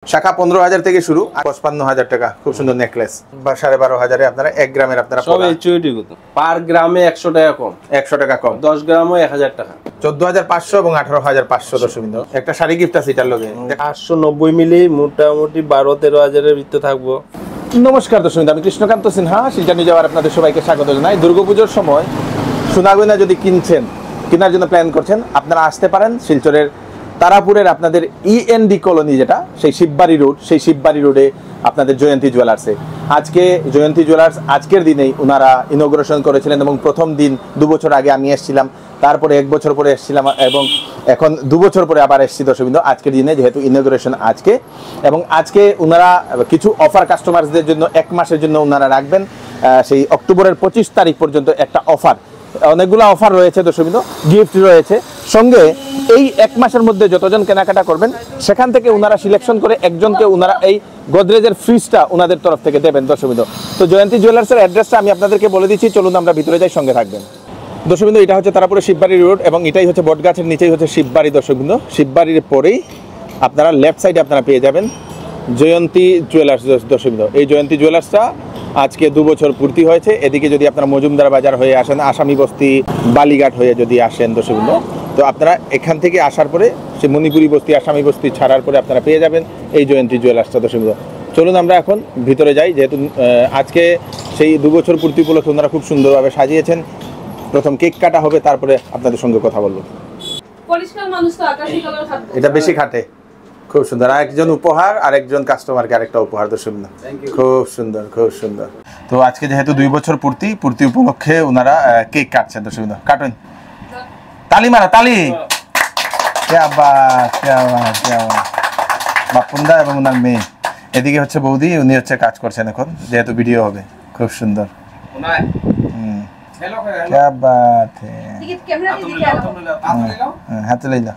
শাখা 15,000 থেকে শুরু 55,000 টাকা খুব সুন্দর নেকলেস বা 12,500 আপনারা 1 গ্রামের আপনারা সব এইচইডি কত পার গ্রামে 100 টাকা কম 100 টাকা কম 10 গ্রামও 1000 টাকা 14,500 এবং 18,500 দর্শকবৃন্দ একটা শাড়ি গিফট আছে এটার লগে 890 মিলি মোটামুটি 12-13 হাজারের ভিতরে থাকবো। নমস্কার দর্শকবৃন্দ, আমি কৃষ্ণকান্ত সিনহা শিলচর নিয়ে যাওয়ার আপনাদের সবাইকে স্বাগত জানাই। দুর্গাপুজোর সময় সোনা গয়না যদি কেনার জন্য প্ল্যান করছেন আপনারা আসতে পারেন শিলচরের তারাপুরের আপনাদের ইএনডি কলোনি যেটা সেই শিববাড়ি রোডে আপনাদের জয়ন্তী জুয়েলার্সে। আজকে জয়ন্তী জুয়েলার্স আজকের দিনেই ওনারা ইনোগ্রেশন করেছিলেন এবং প্রথম দিন 2 বছর আগে আমি এসেছিলাম, তারপরে 1 বছর পরে এসেছিলাম এবং এখন 2 বছর পরে আবার এসেছি দর্শকবৃন্দ আজকের দিনে, যেহেতু ইনোগ্রেশন আজকে। এবং আজকে ওনারা কিছু অফার কাস্টমারদের জন্য 1 মাসের জন্য ওনারা রাখবেন, সেই অক্টোবরের 25 তারিখ পর্যন্ত একটা অফার, অনেকগুলো অফার রয়েছে দর্শকবৃন্দ, গিফট রয়েছে সঙ্গে। এই 1 মাসের মধ্যে যতজন কেনাকাটা করবেন সেখান থেকে ওনারা সিলেকশন করে একজনকে ওনারা এই গোদরেজের ফ্রিজটা ওনাদের তরফ থেকে দেবেন দর্শকবৃন্দ। তো জয়ন্তী জুয়েলার্সের অ্যাড্রেসটা আমি আপনাদেরকে বলে দিচ্ছি, চলুন আমরা ভিতরে যাই, সঙ্গে থাকবেন দর্শকবৃন্দ। এটা হচ্ছে তারাপুরে শিববাড়ি রোড এবং এটাই হচ্ছে বটগাছের নিচেই হচ্ছে শিববাড়ি দর্শকবৃন্দ। শিববাড়ির পরেই আপনারা লেফট সাইডে আপনারা পেয়ে যাবেন জয়ন্তী জুয়েলার্স দর্শকবৃন্দ। এই জয়ন্তী জুয়েলার্সটা আজকে 2 বছর পূর্তি হয়েছে। এদিকে যদি আপনারা মজুমদার বাজার হয়ে আসেন, আসামি বস্তি বালিঘাট হয়ে যদি আসেন দর্শকবৃন্দ, তো আপনারা এখান থেকে আসার পরে সে মণিপুরি বস্তি আসামি বস্তি ছাড়ার পরে আপনারা পেয়ে যাবেন এই জয়ন্তী জুয়েলার্সটা দর্শকবৃন্দ। চলুন আমরা এখন ভিতরে যাই, যেহেতু আজকে সেই 2 বছর পূর্তি উপলক্ষে ওনারা খুব সুন্দরভাবে সাজিয়েছেন। প্রথম কেক কাটা হবে, তারপরে আপনাদের সঙ্গে কথা বলবো। পরিষ্কার মানুষ তো আকাশী কালার খাটে, এটা বেশি খাটে, খুব সুন্দর। আরেকজন উপহার, আরেকজন কাস্টমারকে আরেকটা উপহার দর্শকবৃন্দ, খুব সুন্দর খুব সুন্দর। তো আজকে যেহেতু 2 বছর পূর্তি উপলক্ষে ওনারা কেক কাটছেন দর্শকবৃন্দ। কাটুন, তালি মারা, তালি। ক্যা বাত, ক্যা বাত, ক্যা বাত। বাপুন্দা এবং ওনার মেয়ে, এদিকে হচ্ছে বৌদি, উনি হচ্ছে কাজ করছেন এখন, যেহেতু ভিডিও হবে। খুব সুন্দর, क्या बात है। कैमरा दीजिए হাতে লইলা।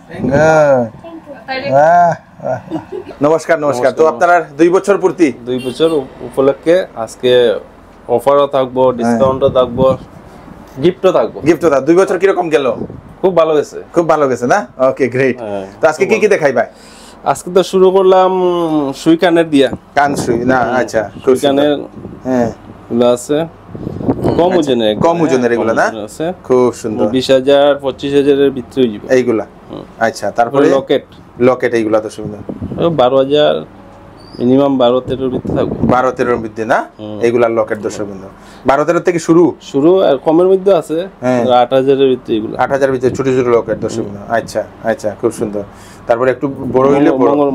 নমস্কার নমস্কার। তো আপনার 2 বছর পূর্তি, 2 বছর উপলক্ষে আজকে অফারও থাকবো, ডিসকাউন্টও থাকবো, গিফটও থাকবো। 2 বছর কিরকম গেল? খুব ভালো গেছে, খুব ভালো গেছে না? ওকে, গ্রেট। তো আজকে কি দেখাইবা? আজকে তো শুরু করলাম সুই কানের দিয়া, কান সুই না? আচ্ছা, সুই কানের হ্যাঁ গুলো আছে, কম ওজনের এগুলো না? খুব সুন্দর। 20,000 25,000 এর ভিতরে হয়ে যাবে এইগুলা। আচ্ছা, তারপরে লকেট এইগুলা তো সুন্দর 12,000 মিনিমাম 12-13 এর ভিতরে থাকবে। 12-13 এর মধ্যে না? এইগুলা লকেট দর্শকবৃন্দ 12-13 থেকে শুরু আর কমের মধ্যে আছে 8,000 এর ভিতরে, এগুলো 8,000 এর ভিতরে ছোট ছোট লকেট দর্শকবৃন্দ। আচ্ছা আচ্ছা, খুব সুন্দর। তারপরে একটু বড় হইলে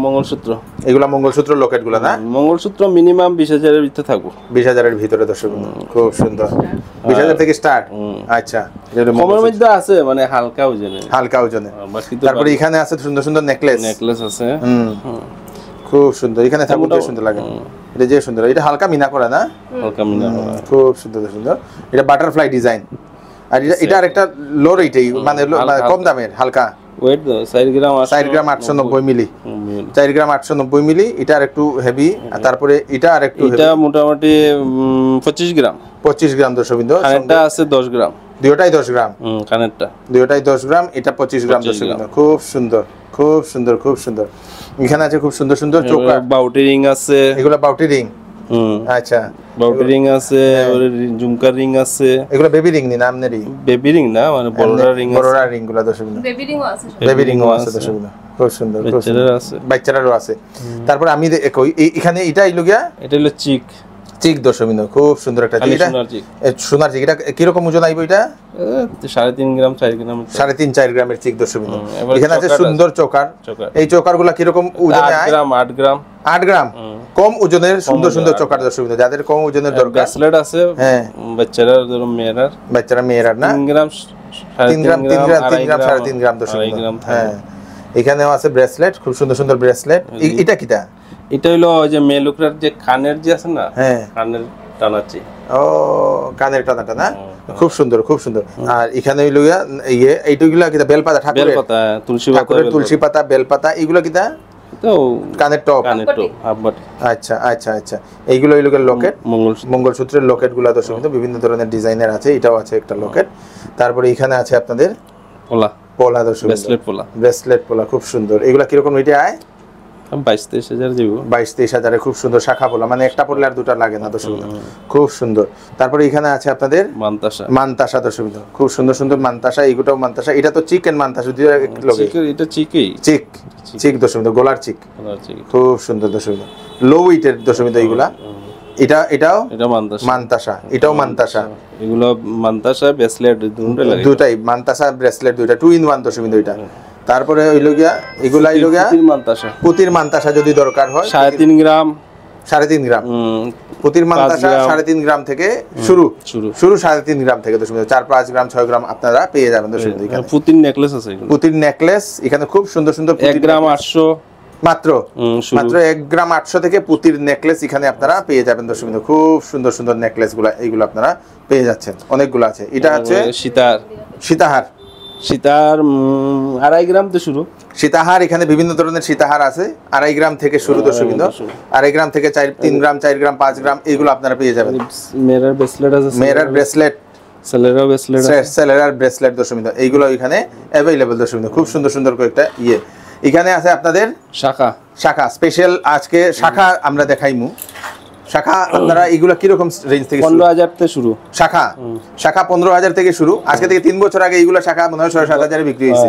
মঙ্গলসূত্র, এগুলা মঙ্গলসূত্র লকেট গুলা না? মঙ্গলসূত্র মিনিমাম 20,000 এর ভিতরে থাকবো। 20,000 এর ভিতরে দর্শকবৃন্দ, খুব সুন্দর। 20,000 থেকে স্টার্ট। আচ্ছা, কমের মধ্যে আছে মানে হালকা ওজনে। তারপরে এখানে আছে সুন্দর সুন্দর নেকলেস আছে, খুব সুন্দর। এখানে থাকুন, সুন্দর লাগে এটা, যে সুন্দর। এটা হালকা মিনা করা না? হালকা মিনা করা, খুব সুন্দর সুন্দর। এটা বাটারফ্লাই ডিজাইন। আর এটা আরেকটা লো রেটেই, মানে কম দামের, হালকা ওয়েট 4 গ্রাম 890 মিলি, 4 গ্রাম 890 মিলি। এটা আর একটু হেভি। তারপরে এটা আর একটু, এটা মোটামুটি 25 গ্রাম দর্শকবৃন্দ। কানেরটা আছে 10 গ্রাম, দুটোটাই 10 গ্রাম, কানেরটা দুটোটাই 10 গ্রাম, এটা 25 গ্রাম দর্শকবৃন্দ। খুব সুন্দর খুব সুন্দর খুব সুন্দর। এখানে আছে খুব সুন্দর সুন্দর চোকার, বাউটি রিং আছে, এগুলা বাউটি রিং। আচ্ছা, বাউটি রিং আছে, ঝুমকার রিং আছে। এগুলা বেবি রিং নি? না আমনেরই বেবি রিং না, মানে বড়রা রিং গুলা দর্শকবৃন্দ। বেবি রিংও আছে, বেবি রিংও আছে দর্শকবৃন্দ, খুব সুন্দর। বাচ্চারারও আছে। তারপরে আমি এখানে এটা ইলুগিয়া, এটা হলো চিক দর্শকবৃন্দ, খুব সুন্দর একটা চিক। এটা সোনার চিক। এটা কিরকম ওজন আইব? এটা 3.5 গ্রাম 4 গ্রাম, 3.5-4 গ্রামের চিক দর্শকবৃন্দ। এখানে আছে সুন্দর চোকার। এই চোকার গুলা কিরকম ওজনে আয়? 8 গ্রাম কম ওজনের সুন্দর সুন্দর চোকার দর্শকবৃন্দ। যাদের কম ওজনের দরকার, ব্রেসলেট আছে, হ্যাঁ, বাচ্চারা মেয়েরার না? 3 গ্রাম 3.5 গ্রাম দর্শকবৃন্দ। হ্যাঁ, এখানেও আছে ব্রেসলেট, খুব সুন্দর সুন্দর ব্রেসলেট। এটা কিটা? এটা হলো ওই যে মেয়ে লোকটার যে কানের যে আছে না, হ্যাঁ, কানের টানাচ্ছি। ও, কানের টানাটা না? খুব সুন্দর খুব সুন্দর। আর এখানে হইলো এইগুলা কিটা? বেলপাতা, ঠাকুরের তুলসী পাতা, বেলপাতা, এগুলো কিটা? তো কানের টপ, আচ্ছা আচ্ছা আচ্ছা। এইগুলো হইলো লকেট, মঙ্গলসূত্রের লকেট গুলা দর্শকবৃন্দ বিভিন্ন ধরনের ডিজাইনের আছে। এটাও আছে একটা লকেট। তারপরে এখানে আছে আপনাদের পলা দর্শকবৃন্দ, ব্রেসলেট পলা, খুব সুন্দর। এগুলা কিরকম রেটে আয়? 22-23 দিব। 22-23 হাজারে খুব সুন্দর শাখা পোলা, মানে একটা পড়লে আর দুটা লাগে না দর্শক বিন্দু। খুব সুন্দর। তারপরে এখানে আছে আপনাদের মানতাসা। মানতাসা দর্শক বিন্দু, খুব সুন্দর সুন্দর মানতাসা, এইগুটাও মানতাসা। এটা তো চিকেন মানতাসা দুই লগে এটা চিকই। চিক চিক দর্শক বিন্দু, গোলার চিক, খুব সুন্দর দর্শক বিন্দু, লো ওয়েটের দর্শক বিন্দু এইগুলা। এটাও এটা মানতাসা। মানতাসা, এটাও মানতাসা। এগুলো মানতাসা ব্রেসলেট দুটোই লাগে। দুটাই মানতাসা ব্রেসলেট, দুইটা 2 in 1 দর্শক বিন্দু এটা। তারপরে হইলো গিয়া এগুলা হইলো গিয়া পুতির মানতাসা। পুতির মানতাসা যদি দরকার হয় 3.5 গ্রাম। 3.5 গ্রাম পুতির মানতাসা 3.5 গ্রাম থেকে শুরু 3.5 গ্রাম থেকে দর্শক বিন্দু 4-5 গ্রাম 6 গ্রাম আপনারা পেয়ে যাবেন দর্শক বিন্দু। এখানে পুতির নেকলেস আছে এগুলো। পুতির নেকলেস এখানে খুব সুন্দর সুন্দর 1 গ্রাম 800 মাত্র 1 গ্রাম 800 থেকে পুতির নেকলেস এখানে আপনারা পেয়ে যাবেন দর্শক বিন্দু। খুব সুন্দর সুন্দর নেকলেস গুলা এইগুলো আপনারা পেয়ে যাচ্ছেন, অনেকগুলো আছে। এটা হচ্ছে সীতাহার। সীতার 2.5 গ্রাম তো শুরু। সীতাহার এখানে বিভিন্ন ধরনের সীতাহার আছে, 2.5 গ্রাম থেকে শুরু দর্শক বিন্দু। 2.5 গ্রাম থেকে 3 গ্রাম 4 গ্রাম 5 গ্রাম এইগুলো আপনারা পেয়ে যাবেন। মেরার ব্রেসলেট আছে, মেরার ব্রেসলেট, সেলেরা ব্রেসলেট, সেলেরার ব্রেসলেট দর্শক বিন্দু এইগুলো এখানে অ্যাভেলেবল দর্শক বিন্দু। খুব সুন্দর সুন্দর কয়েকটা এখানে আছে আপনাদের শাখা। শাখা স্পেশাল আজকে শাখা আমরা দেখাইমু। শাখা আপনারা এগুলা কিরকম রেঞ্জ থেকে? 15,000 থেকে শুরু শাখা। শাখা 15,000 থেকে শুরু। আজকে থেকে 3 বছর আগে এইগুলা শাখা মনে হয় 7,000 বিক্রি হয়েছে,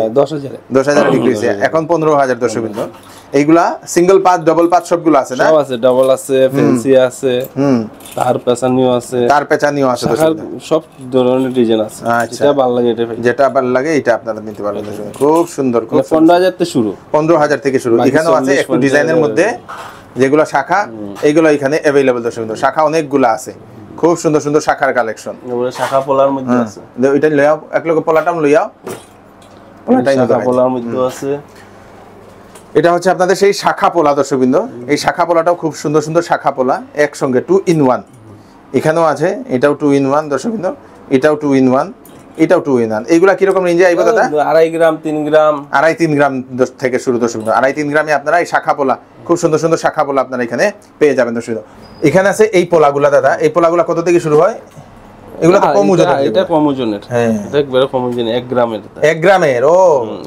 10,000 বিক্রি হয়েছে, এখন 15,000 দর্শক বিন্দু। এইগুলা সিঙ্গেল পাঁচ ডাবল পাঁচ সবগুলো আছে না? সব আছে, ডাবল আছে, ফ্যান্সি আছে, তার পেছানিও আছে, তার পেছানিও আছে, সব ধরনের ডিজাইন আছে। যেটা ভালো লাগে যেটা ভালো লাগে এটা আপনারা নিতে পারবেন। খুব সুন্দর। 15,000 থেকে শুরু, 15,000 থেকে শুরু। এখানেও আছে একটু ডিজাইনের মধ্যে যেগুলো শাখা, এইগুলো এখানে অ্যাভেলেবল দর্শক বিন্দু। শাখা অনেকগুলো আছে, খুব সুন্দর সুন্দর শাখার কালেকশন। শাখা পোলার মধ্যে আছে, এটা লইয়াও এক লোক পোলাটাম লইয়াও, পোলাটাই না পোলার মধ্যে আছে। এটা হচ্ছে আপনাদের সেই শাখা পোলা দর্শক বিন্দু। এই শাখা পোলাটাও খুব সুন্দর সুন্দর শাখা পোলা একসঙ্গে 2 in 1। এখানেও আছে, এটাও 2 in 1 দর্শক বিন্দু, এটাও 2 in 1, এটাও 2 in 1। এইগুলা কিরকম রেঞ্জে আইবো দাদা? 2.5 গ্রাম 3 গ্রাম, 2.5-3 গ্রাম থেকে শুরু দর্শক বিন্দু। 2.5-3 গ্রামে আপনারা এই শাখা পোলা, খুব সুন্দর সুন্দর শাখা পোলা আপনারা এখানে পেয়ে যাবেন দর্শক বিন্দু। এখানে আছে এই পোলাগুলা দাদা, এই পোলাগুলা কত থেকে শুরু হয়? এগুলো তো কম ওজনের। এটা কম ওজনের, হ্যাঁ এটা একবারে কম ওজনের, 1 গ্রামের। 1 গ্রামের, ও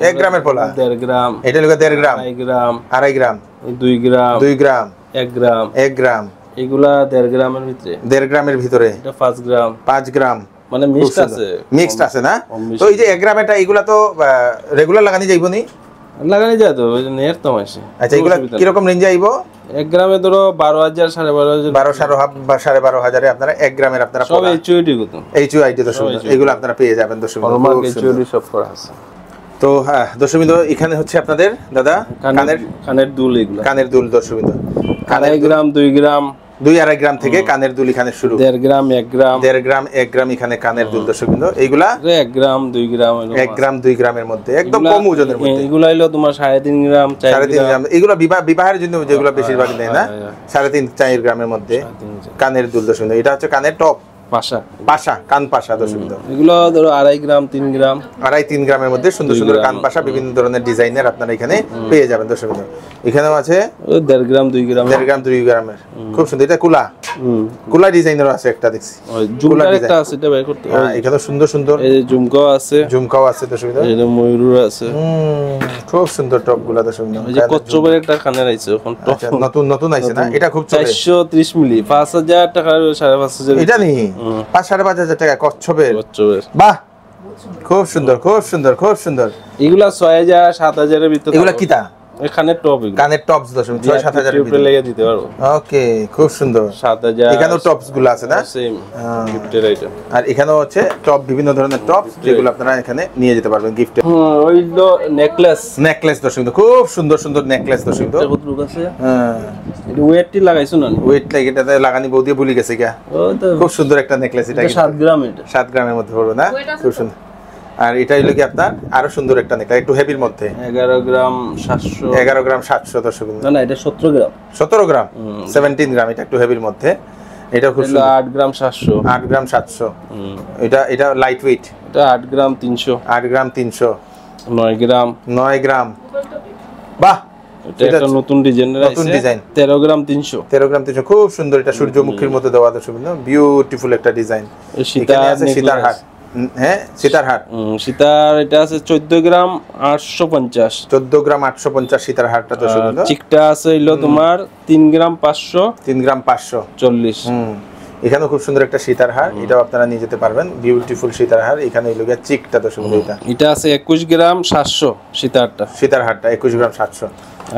1 গ্রামের পোলা। 1.5 গ্রাম, এটা হলো 1.5 গ্রাম, 2.5 গ্রাম, 2.5 গ্রাম, 2 গ্রাম, 2 গ্রাম, 1 গ্রাম, 1 গ্রাম। এগুলা 1.5 গ্রামের ভিতরে, 1.5 গ্রামের ভিতরে। এটা 5 গ্রাম, 5 গ্রাম, মানে মিক্সড আছে, মিক্সড আছে না? তো এই যে 1 গ্রামেরটা এগুলা তো রেগুলার লাগানি যাইবো নি? লাগানি যায় তো, ওই যে নেয়ার তো মাসে। আচ্ছা, এগুলা কিরকম রেঞ্জে আইবো? 1 গ্রামে ধরো 12,000, 12,500, 12,500 আপনারা 1 গ্রামের আপনারা সব এইচইডি কত, এইচইডি দর্শক এগুলো আপনারা পেয়ে যাবেন দর্শক। হলমার্ক এইচইডি সব করা আছে। তো হ্যাঁ দর্শক বিন্দু, এখানে হচ্ছে আপনাদের দাদা কানের দুল, এগুলো কানের দুল দর্শক বিন্দু। 2.5 গ্রাম, 2 গ্রাম, 2-2.5 গ্রাম থেকে কানের দুল এখানে শুরু। 1.5 গ্রাম, 1 গ্রাম, 1.5 গ্রাম, 1 গ্রাম এখানে কানের দুল দর্শক বিন্দু। এইগুলা 1 গ্রাম, 2 গ্রাম, 1 গ্রাম 2 গ্রামের মধ্যে, একদম কম ওজনের মধ্যে। এগুলা হলো তোমার 3.5 গ্রাম, 3.5 গ্রাম। এগুলো বিবাহের জন্য যেগুলো বেশিরভাগ দেয় না, 3.5-4 গ্রামের মধ্যে কানের দুল দর্শক বিন্দু। এটা হচ্ছে কানের টপ, পাশা, কান পাশা দর্শক বিন্দু। এগুলো ধরো 2.5 গ্রাম, 3 গ্রাম, 2.5-3 গ্রামের মধ্যে সুন্দর সুন্দর কান পাশা বিভিন্ন ধরনের ডিজাইনের আপনারা এখানে পেয়ে যাবেন দর্শক বিন্দু। এখানেও আছে 1.5 গ্রাম, 2 গ্রাম, 1.5 গ্রাম 2 গ্রামের, খুব সুন্দর। এটা কুলা ডিজাইনের আছে একটা দেখছি, ঝুমকা একটা আছে, এটা বের করতে। হ্যাঁ, এখানে সুন্দর সুন্দর এই যে ঝুমকাও আছে, দর্শক বিন্দু। এই যে ময়ূর আছে, খুব সুন্দর টপগুলা দর্শক বিন্দু। এই যে কচ্ছপের একটা কানের আইছে এখন, নতুন নতুন আইছে না? এটা খুব 430 মিলি, 5,000 টাকা, 5,500। এটা নি 5,000-5,500 টাকা কচ্ছপের। বাহ, খুব সুন্দর, খুব সুন্দর, খুব সুন্দর। এগুলা 6,000, 7,000 এর ভিতরে। এগুলা কিটা? এখানে টপ, কানের টপস দর্শক 6-7,000 এর ভিতরে লেগে দিতে পারবো। ওকে, খুব সুন্দর। 7,000 এখানেও টপস গুলো আছে না? সেম গিফটের আইটেম। আর এখানেও হচ্ছে টপ, বিভিন্ন ধরনের টপ যেগুলো আপনারা এখানে নিয়ে যেতে পারবেন গিফটে। ওইলো নেকলেস দর্শক খুব সুন্দর সুন্দর নেকলেস দর্শক। কত রূপ আছে? হ্যাঁ, এটা ওয়েটটি লাগাইছো না? ওয়েট লাগে, এটাতে লাগানি বউ দিয়ে ভুলে গেছে কিয়া। খুব সুন্দর একটা নেকলেস। এটা 7 গ্রাম, এটা 7 গ্রামের মধ্যে পড়বে না? খুব সুন্দর। আর এটা হলো কি আপনার আরো সুন্দর একটা নেকলেস, একটু হেভির মধ্যে। 11 গ্রাম 700, 11 গ্রাম 700 দর্শক। না এটা 17 গ্রাম, 17 গ্রাম, 17 গ্রাম। এটা একটু হেভির মধ্যে, এটা খুব সুন্দর। 8 গ্রাম 700, 8 গ্রাম 700। এটা লাইট ওয়েট, এটা 8 গ্রাম 300, 8 গ্রাম 300। 9 গ্রাম, 9 গ্রাম। বাহ, এটা একটা নতুন ডিজাইনের আছে, নতুন ডিজাইন। 13 গ্রাম 300, 13 গ্রাম 300। খুব সুন্দর, এটা সূর্যমুখীর মতো দেওয়া দর্শক, বিউটিফুল একটা ডিজাইন। এখানে আছে সীতার হার, হ্যাঁ সীতার হার সীতার এটা আছে 14 গ্রাম 850, 14 গ্রাম 850 সীতার হারটা দর্শক বিন্দু। চিকটা আছে হইলো তোমার 3 গ্রাম 500, 3 গ্রাম 540। 40। এখানেও খুব সুন্দর একটা সীতার হার, এটাও আপনারা নিয়ে যেতে পারবেন, বিউটিফুল সীতার হার। এখানে এই লোকের চিকটা দর্শক বিন্দু, এটা আছে 21 গ্রাম 700 সীতারটা, সীতার হারটা 21 গ্রাম 700,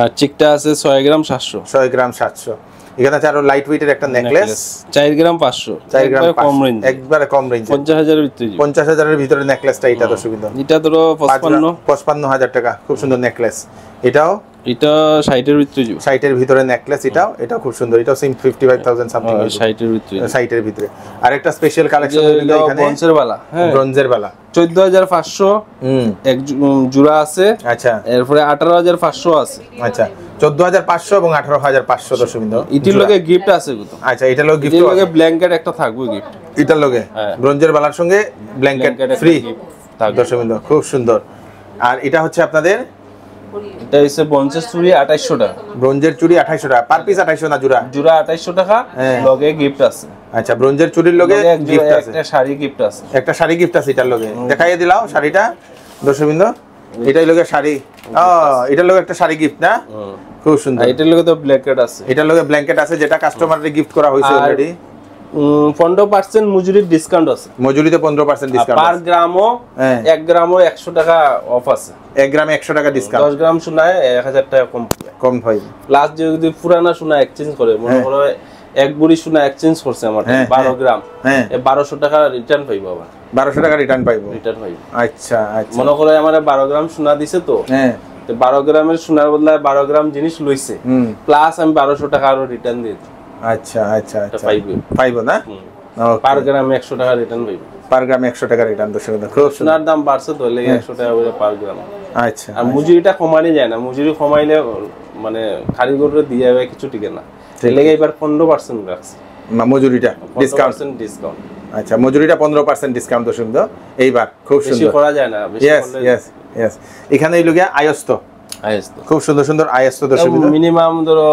আর চিকটা আছে 6 গ্রাম 700, 6 গ্রাম 700। এখানে আছে আরো লাইট ওয়েটের একটা নেকলেস 4 গ্রাম 500, 4 গ্রাম কম রেঞ্জ, একবারে কম রেঞ্জ, 50,000 এর ভিতরে। 50,000 এর ভিতরে নেকলেসটা এটা দর্শক বিন্দু। এটা ধরো 55,000 টাকা, খুব সুন্দর নেকলেস। এটাও এটা 60 এর ভিতরে যাবে, 60 এর ভিতরে নেকলেস, এটাও খুব সুন্দর, এটাও সেম 55,000 সামথিং, 60 এর ভিতরে, 60 এর ভিতরে। আরেকটা স্পেশাল কালেকশন হলো এখানে ব্রোঞ্জের বালা, হ্যাঁ ব্রোঞ্জের বালা 14,500 এক জোড়া আছে, আচ্ছা এরপরে 18,500 আছে। আচ্ছা 14,500 এবং 18,500 দর্শক বিন্দু। ইটির লগে গিফট আছে কিন্তু, আচ্ছা এটা লোক গিফট এটির লগে ব্ল্যাঙ্কেট একটা থাকবে গিফট, এটার লগে ব্রোঞ্জের বালার সঙ্গে ব্ল্যাঙ্কেট ফ্রি দর্শক বিন্দু, খুব সুন্দর। আর এটা হচ্ছে আপনাদের, এটা হচ্ছে ব্রোঞ্জের চুড়ি 2800 টাকা, ব্রোঞ্জের চুড়ি 2800 টাকা পার পিস, 2800 না জোড়া, জোড়া 2800 টাকা, লগে গিফট আছে। আচ্ছা ব্রোঞ্জের চুড়ির লগে গিফট আছে, একটা শাড়ি গিফট আছে, একটা শাড়ি গিফট আছে এটার লগে, দেখাইয়ে দিলাও শাড়িটা দর্শক বিন্দু। এটাই লগে শাড়ি, এটার লগে একটা শাড়ি গিফট না, খুব সুন্দর। আর এটার লগে তো ব্ল্যাঙ্কেট আছে, এটার লগে ব্ল্যাঙ্কেট আছে যেটা কাস্টমারকে গিফট করা হয়েছে অলরেডি। 15% মজুরির ডিসকাউন্ট আছে, মজুরিতে 15% ডিসকাউন্ট, পার গ্রামও 1 গ্রামও 100 টাকা অফ আছে, 1 গ্রামে 100 টাকা ডিসকাউন্ট, 10 গ্রাম সোনায় 1000 টাকা কম হয়। প্লাস যদি পুরানা সোনা এক্সচেঞ্জ করে, মনে করো এক বুড়ি সোনা এক্সচেঞ্জ করছে আমার 12 গ্রাম, 1200 টাকা রিটার্ন পাইবো, আবার 1200 টাকা রিটার্ন পাইবো, রিটার্ন পাইবো। আচ্ছা আচ্ছা, মনে করো আমার 12 গ্রাম সোনা দিছে তো, 12 গ্রামের সোনার বদলায় 12 গ্রাম জিনিস লইছে, প্লাস আমি 1200 টাকা আরো রিটার্ন দিয়ে দিই। আচ্ছা আচ্ছা আচ্ছা, পাইবো না, পার গ্রামে 100 টাকা রিটার্ন পাইবো, পার গ্রামে 100 টাকা রিটার্ন দর্শক বিন্দু, খুব সুন্দর। সোনার দাম বাড়ছে তো লাগে 100 টাকা করে পার গ্রাম। আচ্ছা, আর মজুরিটা কমানো যায় না, মজুরি কমাইলে মানে কারিগররা দিয়ে যাবে কিছু টিকে না, লেগে এবার 15% রাখছে মজুরিটা ডিসকাউন্ট। ডিসকাউন্ট, আচ্ছা মজুরিটা 15% ডিসকাউন্ট দর্শক বিন্দু এইবার, খুব বেশি সুন্দর করা যায় না, বেশি ইয়েস করলে ইয়েস ইয়েস। এখানে এই লোকে আয়স্ত, আইএসতো খুব সুন্দর সুন্দর আয়স্ত দর্শক বিন্দু, মিনিমাম ধরো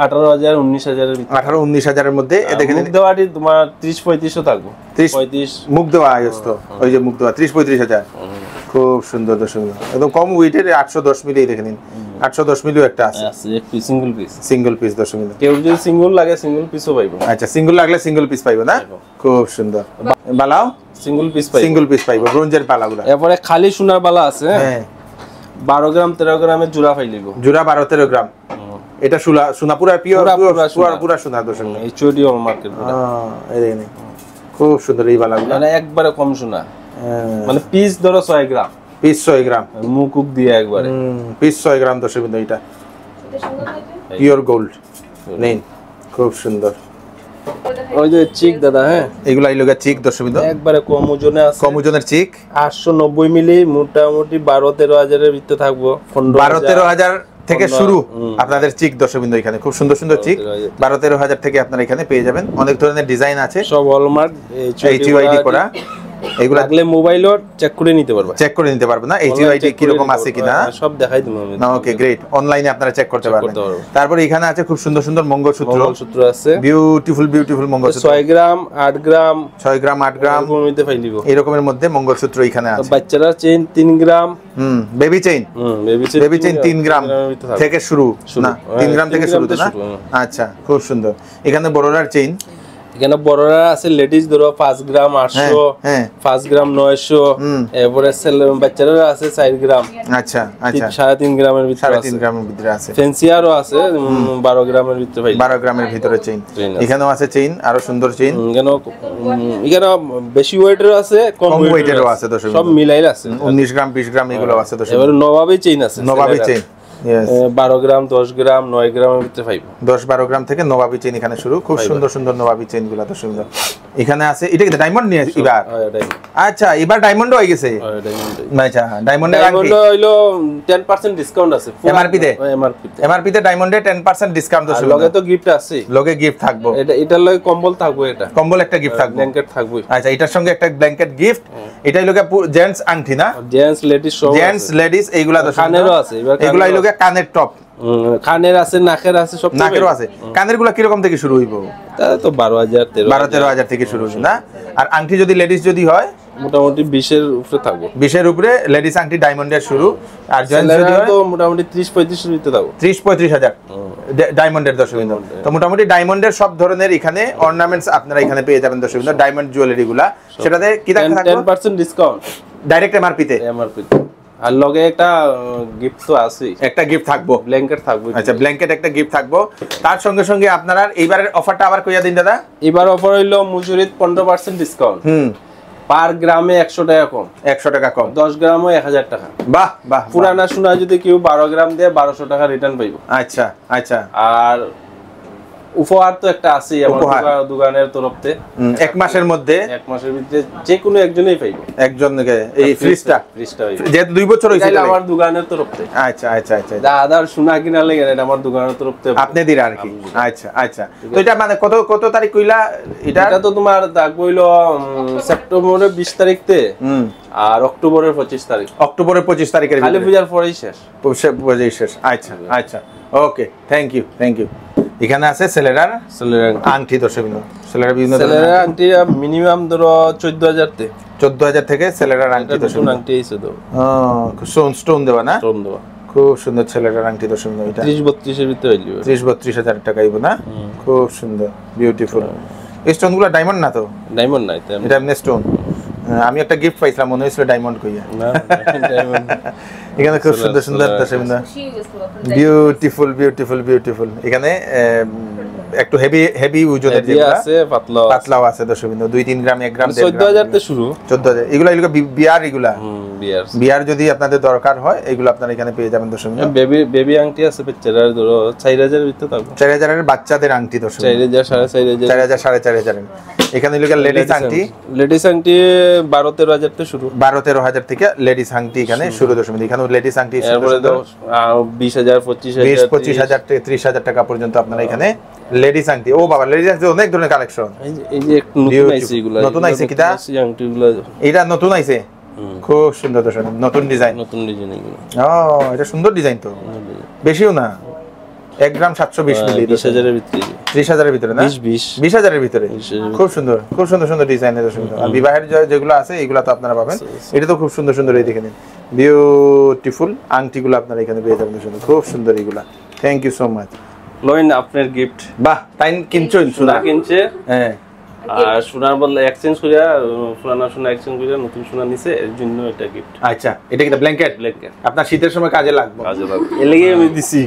18,000 19,000 এর ভিতরে, 18-19 এর মধ্যে। এ দেখেন মুখ দেওয়াটি তোমার 30-35 থাকবে, 35 মুখ দেওয়া আয়স্ত, ওই যে মুখ দেওয়া 30-35,000, খুব সুন্দর দর্শক বিন্দু, একদম কম ওয়েটের 810 মিলি, দেখে নিন 810 মিলিও একটা আছে, এক piece single piece, single piece দর্শক বিন্দু। কেউ যদি সিঙ্গেল লাগে সিঙ্গেল পিসও পাইবো, আচ্ছা সিঙ্গেল লাগলে সিঙ্গেল পিস পাইবো না, খুব সুন্দর। বালাও সিঙ্গেল পিস পাইবো, সিঙ্গেল পিস পাইবো, ব্রোঞ্জের পালাগুলো। এরপরে খালি সোনার বালা আছে, হ্যাঁ 12 গ্রাম 13 গ্রামের জোড়া পাইলিব, জোড়া 12-13 গ্রাম, এটা সোনা পুরা পিওর, পুরা সোনা দর্শক বিন্দু, এই চুড়িও মার্কেট, এই দেখেন খুব সুন্দর এই বালাগুলো, মানে একবারে কম সোনা, মানে পিস ধরো 6 গ্রাম, পিস 6 গ্রাম, মুকুক দিয়ে একবারে পিস 6 গ্রাম দর্শক বিন্দু, এটা পিওর গোল্ড নেই, খুব সুন্দর। ওই যে চিক দাদা, হ্যাঁ এগুলা এই লোকের চিক দর্শক বিন্দু, একবারে কম ওজনে আছে, কম ওজনের চিক, 890 মিলি, মোটামুটি 12-13 হাজারের ভিতরে থাকবো, 12-13 হাজার থেকে শুরু আপনাদের চিক দর্শক বিন্দু। এখানে খুব সুন্দর সুন্দর চিক 12-13 হাজার থেকে আপনারা এখানে পেয়ে যাবেন, অনেক ধরনের ডিজাইন আছে, সব হলমার্ক এইচইউআইডি করা, এগুলা লাগলে মোবাইলও চেক করে নিতে পারবে, চেক করে নিতে পারবে না এইচইউআইডি কি রকম আছে কিনা, সব দেখাই দিমু আমি। না ওকে গ্রেট, অনলাইনে আপনারা চেক করতে পারবেন। তারপর এখানে আছে খুব সুন্দর সুন্দর মঙ্গলসূত্র আছে, বিউটিফুল মঙ্গলসূত্র, 6 গ্রাম 8 গ্রাম 6 গ্রাম 8 গ্রাম এরকম নিতে পাইলিব, এই রকমের মধ্যে মঙ্গলসূত্র এখানে আছে। বাচ্চারা চেইন 3 গ্রাম, বেবি চেইন 3 গ্রাম থেকে শুরু না, 3 গ্রাম থেকে শুরু না, আচ্ছা খুব সুন্দর। এখানে বড়রার চেইন, এখানে বড়রা আছে, লেডিস ধরো 5 গ্রাম 800, 5 গ্রাম 900, এরপরে বাচ্চারা আছে 4 গ্রাম, আচ্ছা আচ্ছা 3.5 গ্রামের ভিতরে, 3.5 গ্রামের ভিতরে আছে, ফ্যান্সিয়ারও আছে 12 গ্রামের ভিতরে, 12 গ্রামের ভিতরে চেইন, এখানেও আছে চেইন, আরো সুন্দর চেইন, এখানে বেশি ওয়েটেরও আছে, কম ওয়েটেরও আছে দর্শক, সব মিলাই আছে, 19 গ্রাম 20 গ্রাম এগুলো আছে দর্শক। এবারে নবাবী চেইন আছে, নবাবী চেইন 12 গ্রাম 10 গ্রাম 9 গ্রামের ভিতরে পাইবো, 10-12 গ্রাম থেকে নবাবী চেইন এখানে শুরু, খুব সুন্দর সুন্দর নবাবী চেইন গুলো দর্শক। এখানে আছে, এটা কি ডায়মন্ড নিয়ে এবার, আচ্ছা এবার ডায়মন্ড হয়ে গেছে, আচ্ছা ডায়মন্ডের ডায়মন্ড হইলো 10% ডিসকাউন্ট আছে এমআরপি তে, এমআরপি তে ডায়মন্ডে 10% ডিসকাউন্ট দর্শক, লগে তো গিফট আছে, লগে গিফট থাকবো, এটার লগে কম্বল থাকবে, এটা কম্বল একটা গিফট থাকবে, ব্ল্যাঙ্কেট থাকবে, আচ্ছা এটার সঙ্গে একটা ব্ল্যাঙ্কেট গিফট, এটাই লগে জেন্টস আংটি না, জেন্টস লেডিস সব, জেন্টস লেডিস এইগুলা দর্শক, কানেরও আছে, এগুলাই লগে কানের টপ, কানের আছে, নাকের আছে, সব নাকেরও আছে। কানের গুলা কি রকম থেকে শুরু হইব, তা তো 12,000 12-13 হাজার থেকে শুরু হইব না, আর আংটি যদি লেডিস যদি হয় মোটামুটি 20-এর উপরে থাকবো। 20-এর উপরে লেডিস আংটি ডায়মন্ডের শুরু, আর জয়েন্টস যদি হয় তো মোটামুটি 30-35 এর ভিতরে থাকবো। 30-35 হাজার ডায়মন্ডের দর্শকবৃন্দ। তো মোটামুটি ডায়মন্ডের সব ধরনের এখানে অর্নামেন্টস আপনারা এখানে পেয়ে যাবেন দর্শকবৃন্দ, ডায়মন্ড জুয়েলারি গুলা। সেটাতে কি থাকবে? 10% ডিসকাউন্ট ডাইরেক্ট এমআরপি তে। আর লগে একটা গিফট তো আছে, একটা গিফট থাকবো, ব্ল্যাঙ্কেট থাকবে। আচ্ছা, ব্ল্যাঙ্কেট একটা গিফট থাকবো। তার সঙ্গে সঙ্গে আপনারা এইবারের অফারটা আবার কইয়া দিন দাদা। এবার অফার হইলো মজুরিত 15% ডিসকাউন্ট, পার গ্রামে 100 টাকা কম, 100 টাকা কম, 10 গ্রামও 1000 টাকা। বাহ বাহ। পুরানা সোনা যদি কেউ 12 গ্রাম দেয় 1200 টাকা রিটার্ন পাইব। আচ্ছা আচ্ছা। আর উপহার তো একটা আছে আমার দোকানের তরফতে, 1 মাসের মধ্যে, 1 মাসের ভিতরে যে কোনো একজনই পাইব, একজনকে এই ফ্রিজটা যেহেতু 2 বছর হইছে আমার দোকানের তরফতে। আচ্ছা আচ্ছা আচ্ছা। দাদার সোনা কিনা লাগে এটা আমার দোকানের তরফতে আপনি দিরা আর কি। আচ্ছা আচ্ছা। তো এটা মানে কত কত তারিখ কইলা? এটা তো তোমার দাগ হইলো সেপ্টেম্বরের 20 তারিখতে, আর অক্টোবরের 25 তারিখ। অক্টোবরের 25 তারিখের কালী পূজার পরেই শেষ। শেষ। আচ্ছা আচ্ছা, ওকে, থ্যাংক ইউ থ্যাংক ইউ। এখানে আছে সেলেরার আংটি দর্শকবৃন্দ, সেলেরার বিভিন্ন সেলেরার আংটি মিনিমাম ধরো 14000 তে, 14000 থেকে সেলেরার আংটি দর্শকবৃন্দ। আংটি এসে দাও, স্টোন দেওয়া না? স্টোন দেওয়া, খুব সুন্দর সেলেরার আংটি দর্শকবৃন্দ। এটা 30-32 এর ভিতরে হইলো, 30-32 হাজার টাকা আইবো না? খুব সুন্দর, বিউটিফুল। এই স্টোনগুলো ডায়মন্ড না তো? ডায়মন্ড নাই, এটা এমনি স্টোন। আমি একটা গিফট পাইছিলাম, মনে হয়েছিল ডায়মন্ড কইয়া। না ডায়মন্ড। এখানে খুব সুন্দর সুন্দর দর্শকবৃন্দ, বিউটিফুল বিউটিফুল বিউটিফুল। এখানে একটু হেভি হেভি ওজনের যেগুলো আছে, পাতলাও আছে দর্শকবৃন্দ, 2-3 গ্রাম 1 গ্রাম 14000 তে শুরু, 14000। এগুলো বিয়ার, এগুলা বিয়ার যদি আপনাদের দরকার হয় এগুলো আপনারা এখানে পেয়ে যাবেন দর্শকবৃন্দ। বেবি আংটি আছে বাচ্চাদের, ধরো 4000 এর ভিতরে থাকবে। 4000 এর বাচ্চাদের আংটি দর্শক, 4000 4500 4500। এখানে লেডিস আংটি, লেডিস আংটি 12-13 থেকে শুরু, 12-13 থেকে লেডিস আংটি এখানে শুরু দর্শকবৃন্দ। এখানে লেডিস আংটি 20000 25000 25000 থেকে 30000 টাকা পর্যন্ত আপনারা এখানে লেডিস আংটি। ও বাবা, লেডিস আংটি অনেক ধরনের কালেকশন। এই যে নতুন আইছে, এগুলা নতুন আইছে কিটা আংটিগুলো, এটা নতুন আইছে, খুব সুন্দর দর্শক, নতুন ডিজাইন, নতুন ডিজাইন এগুলো। এটা সুন্দর ডিজাইন তো, বেশিও না, 1 গ্রাম 720 মিলি, 20000 এর ভিতরে, 30000 এর ভিতরে না, 20000 এর ভিতরে। খুব সুন্দর, খুব সুন্দর সুন্দর ডিজাইনের দর্শক। আর বিবাহের যেগুলো আছে এগুলো তো আপনারা পাবেন। এটা তো খুব সুন্দর সুন্দর, এই দেখে নিন, বিউটিফুল আংটিগুলো আপনারা এখানে পেয়ে যাবেন দর্শক, খুব সুন্দর এগুলা। Thank you so much. লইন আপনার গিফট। বাহ, তাই কিনছেন? সোনা কিনছে, হ্যাঁ। আর সোনার বদলে এক্সচেঞ্জ করিয়া, পুরানা সোনা এক্সচেঞ্জ করিয়া নতুন সোনা নিছে, এর জন্য এটা গিফট। আচ্ছা, এটা কি ব্ল্যাঙ্কেট? ব্ল্যাঙ্কেট আপনার শীতের সময় কাজে লাগবে, কাজে লাগবে, এর লাগি আমি দিছি।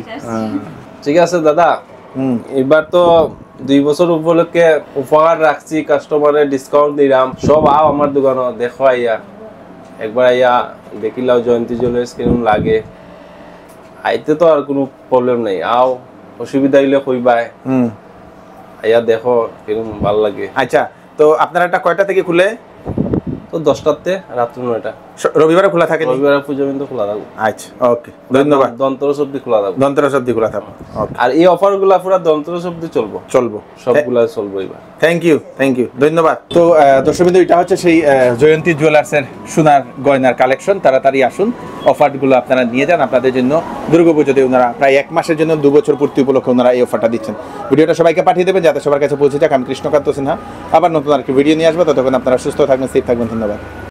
ঠিক আছে দাদা, এবার তো 2 বছর উপলক্ষে উপহার রাখছি, কাস্টমারের ডিসকাউন্ট দিলাম। সব আও আমার দোকানে দেখো, আইয়া একবার আইয়া দেখিলাও জয়ন্তী জুয়েলার্স কেমন লাগে। আইতে তো আর কোনো প্রবলেম নাই, আও, অসুবিধা হইলে কইবাই, আইয়া দেখো কেমন ভালো লাগে। আচ্ছা, তো আপনারা এটা কয়টা থেকে খুলে? তো 10টাতে, রাত্র 9টা। রবিবারে খোলা থাকে? রবিবারে পূজা বিন্দু খোলা থাকবে। আচ্ছা, ওকে, ধন্যবাদ। দন্তরস অবধি খোলা থাকবে, দন্তরস অবধি খোলা থাকবে। আর এই অফারগুলা পুরো দন্তরস অবধি চলবো, সবগুলা চলবো এবার। থ্যাংক ইউ ধন্যবাদ। তো দর্শকবৃন্দ, এটা হচ্ছে সেই জয়ন্তী জুয়েলার্সের সোনার গয়নার কালেকশন। তাড়াতাড়ি আসুন, অফারগুলো আপনারা নিয়ে যান। আপনাদের জন্য দুর্গাপুজোতে ওনারা প্রায় 1 মাসের জন্য 2 বছর পূর্তি উপলক্ষে ওনারা এই অফারটা দিচ্ছেন। ভিডিওটা সবাইকে পাঠিয়ে দেবেন যাতে সবার কাছে পৌঁছে যাক। আমি কৃষ্ণকান্ত সিনহা, আবার নতুন আরেকটি ভিডিও নিয়ে আসবো। ততক্ষণ আপনারা সুস্থ থাকবেন, সেফ থাকবেন। ধন্যবাদ।